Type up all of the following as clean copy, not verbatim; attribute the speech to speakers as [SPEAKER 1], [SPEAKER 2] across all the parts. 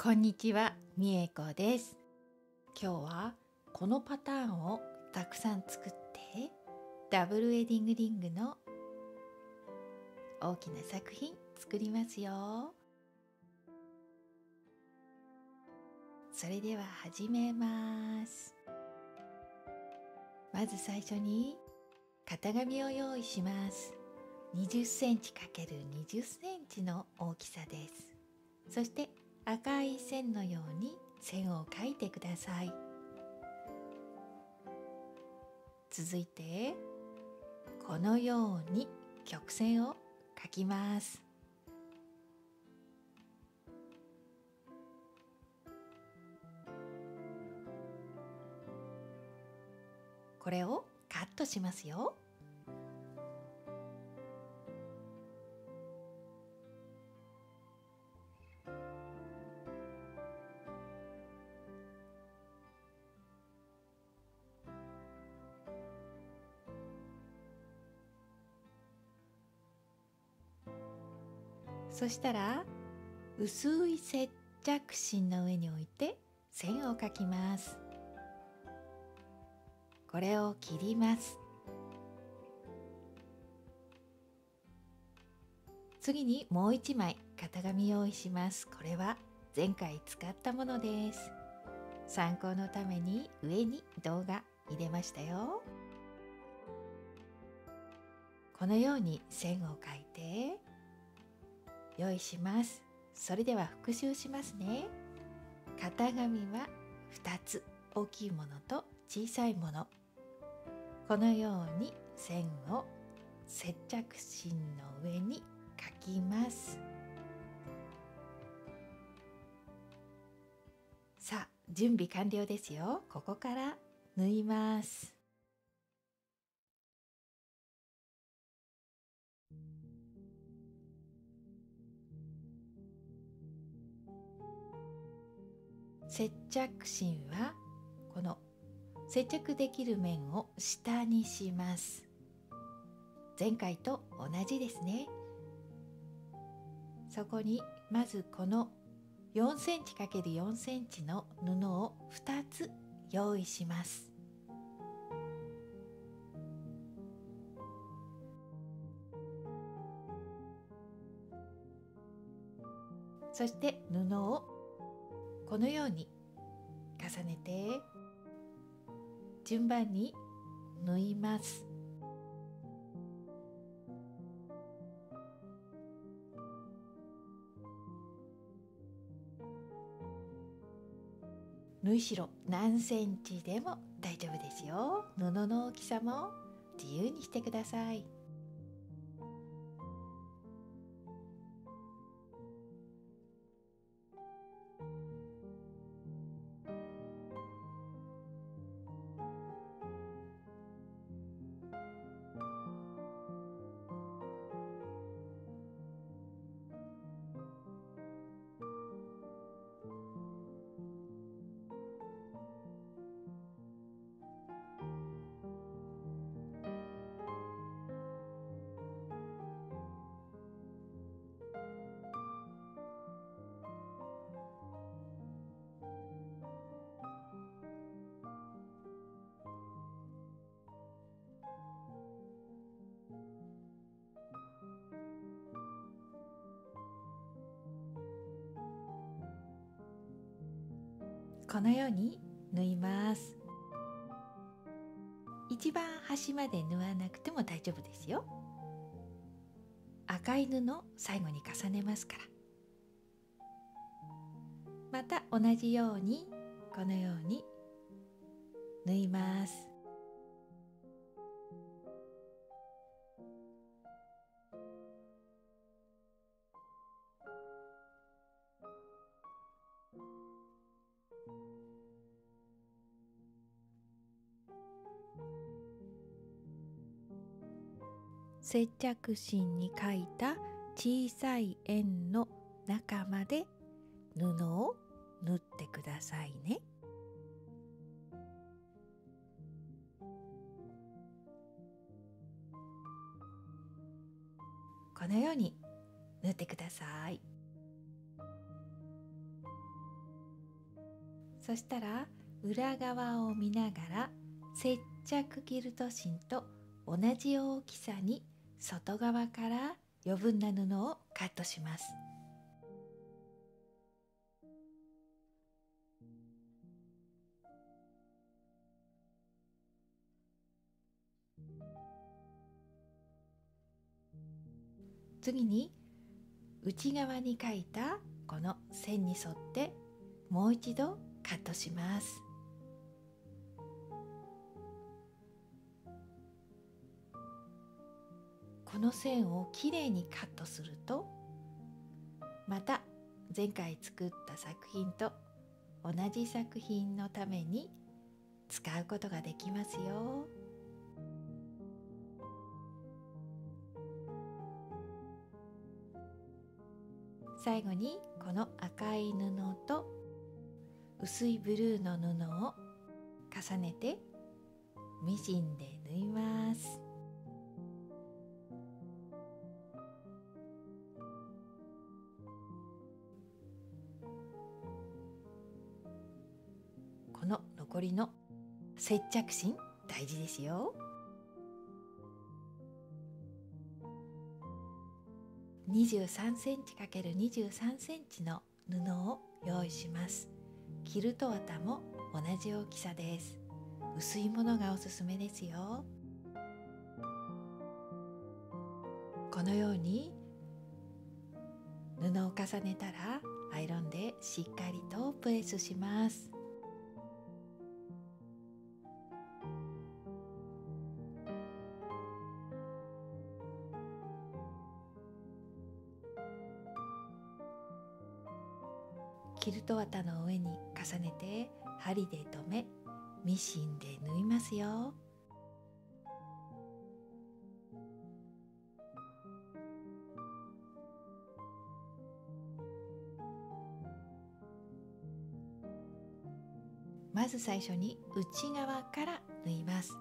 [SPEAKER 1] こんにちは、みえこです。今日はこのパターンをたくさん作ってダブルウェディングリングの大きな作品作りますよ。それでは始めます。まず最初に型紙を用意します。20センチ ×20 センチの大きさです。そして赤い線のように線を描いてください。続いてこのように曲線を描きます。これをカットしますよ。そしたら薄い接着芯の上に置いて線を描きます。これを切ります。次にもう一枚型紙用意します。これは前回使ったものです。参考のために上に動画入れましたよ。このように線を描いて用意します。それでは復習しますね。型紙は2つ、大きいものと小さいもの。このように線を接着芯の上に描きます。さあ、準備完了ですよ。ここから縫います。接着芯はこの接着できる面を下にします。前回と同じですね。そこにまずこの4センチ ×4 センチの布を2つ用意します。そして布をこのように重ねて順番に縫います。縫い代何センチでも大丈夫ですよ。布の大きさも自由にしてください。このように縫います。一番端まで縫わなくても大丈夫ですよ。赤い布最後に重ねますから。また同じようにこのように縫います。接着芯に描いた小さい円の中まで布を縫ってくださいね。このように縫ってください。そしたら裏側を見ながら接着キルト芯と同じ大きさに外側から余分な布をカットします。次に内側に描いたこの線に沿ってもう一度カットします。この線をきれいにカットすると、また前回作った作品と同じ作品のために使うことができますよ。最後にこの赤い布と薄いブルーの布を重ねてミシンで縫います。この残りの接着芯大事ですよ。23センチ ×23 センチの布を用意します。キルト綿も同じ大きさです。薄いものがおすすめですよ。このように布を重ねたらアイロンでしっかりとプレスします。キルト綿の上に重ねて針で留め、ミシンで縫いますよ。まず最初に内側から縫います。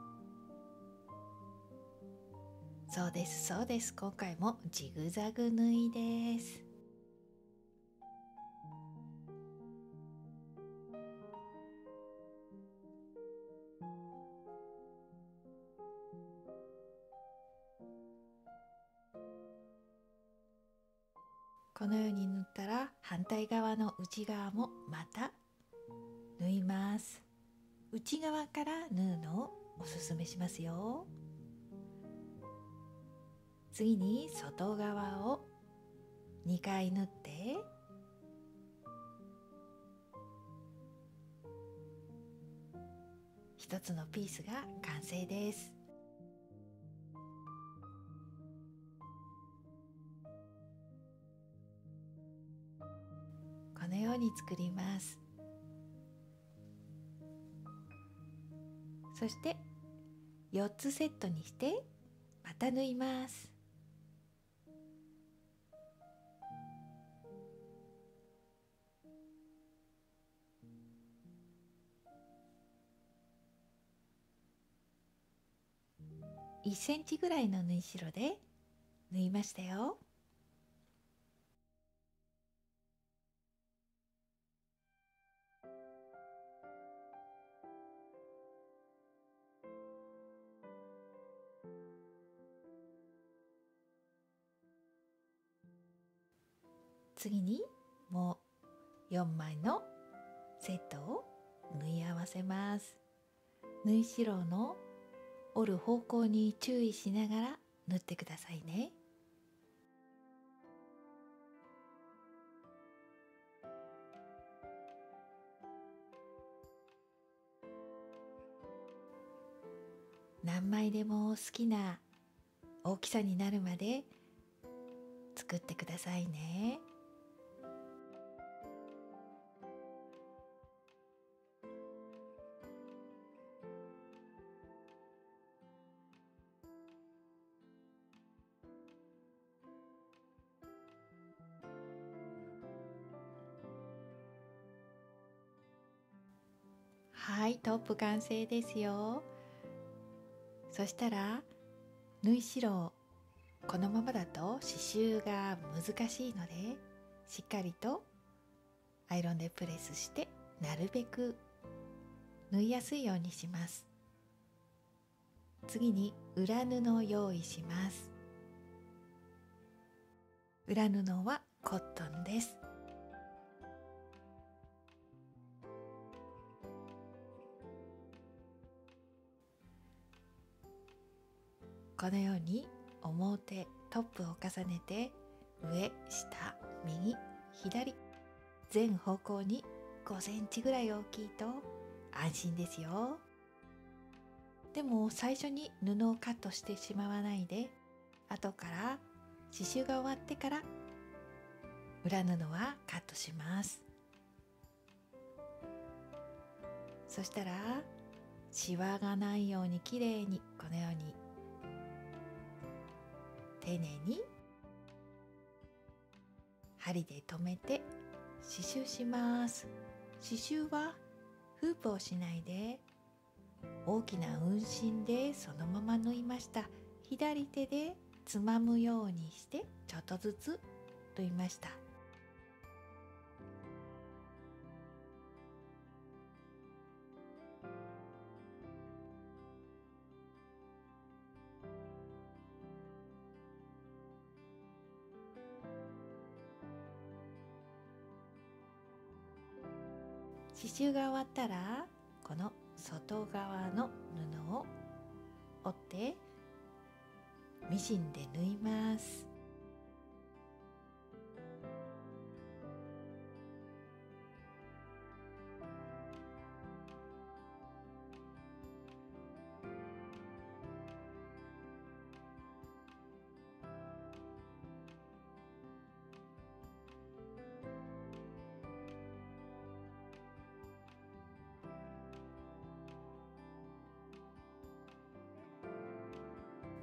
[SPEAKER 1] そうですそうです。今回もジグザグ縫いです。このように縫ったら反対側の内側もまた縫います。内側から縫うのをおすすめしますよ。次に外側を2回縫って一つのピースが完成です。このように作ります。そして4つセットにしてまた縫います。1センチぐらいの縫い代で縫いましたよ。次にもう4枚のセットを縫い合わせます。縫い代の折る方向に注意しながら縫ってくださいね。何枚でも好きな大きさになるまで作ってくださいね。はい、トップ完成ですよ。そしたら縫い代、このままだと刺繍が難しいので、しっかりとアイロンでプレスしてなるべく縫いやすいようにします。次に裏布を用意します。裏布はコットンです。このように表トップを重ねて上下右左全方向に5センチぐらい大きいと安心ですよ。でも最初に布をカットしてしまわないで、後から刺繍が終わってから裏布はカットします。そしたらシワがないようにきれいにこのように丁寧に針で留めて刺繍します。刺繍はフープをしないで大きな運針でそのまま縫いました。左手でつまむようにしてちょっとずつ縫いました。刺繍が終わったらこの外側の布を折ってミシンで縫います。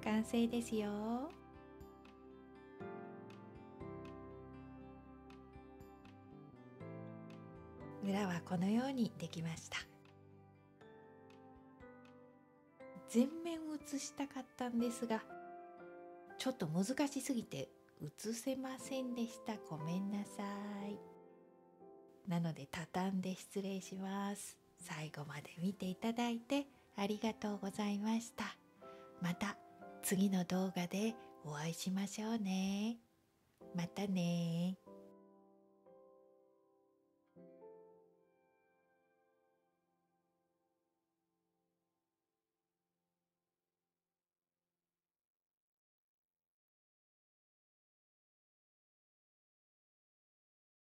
[SPEAKER 1] 完成ですよ。裏はこのようにできました。全面写したかったんですがちょっと難しすぎて写せませんでした。ごめんなさい。なので畳んで失礼します。最後まで見ていただいてありがとうございました。また次の動画でお会いしましょうね。またね。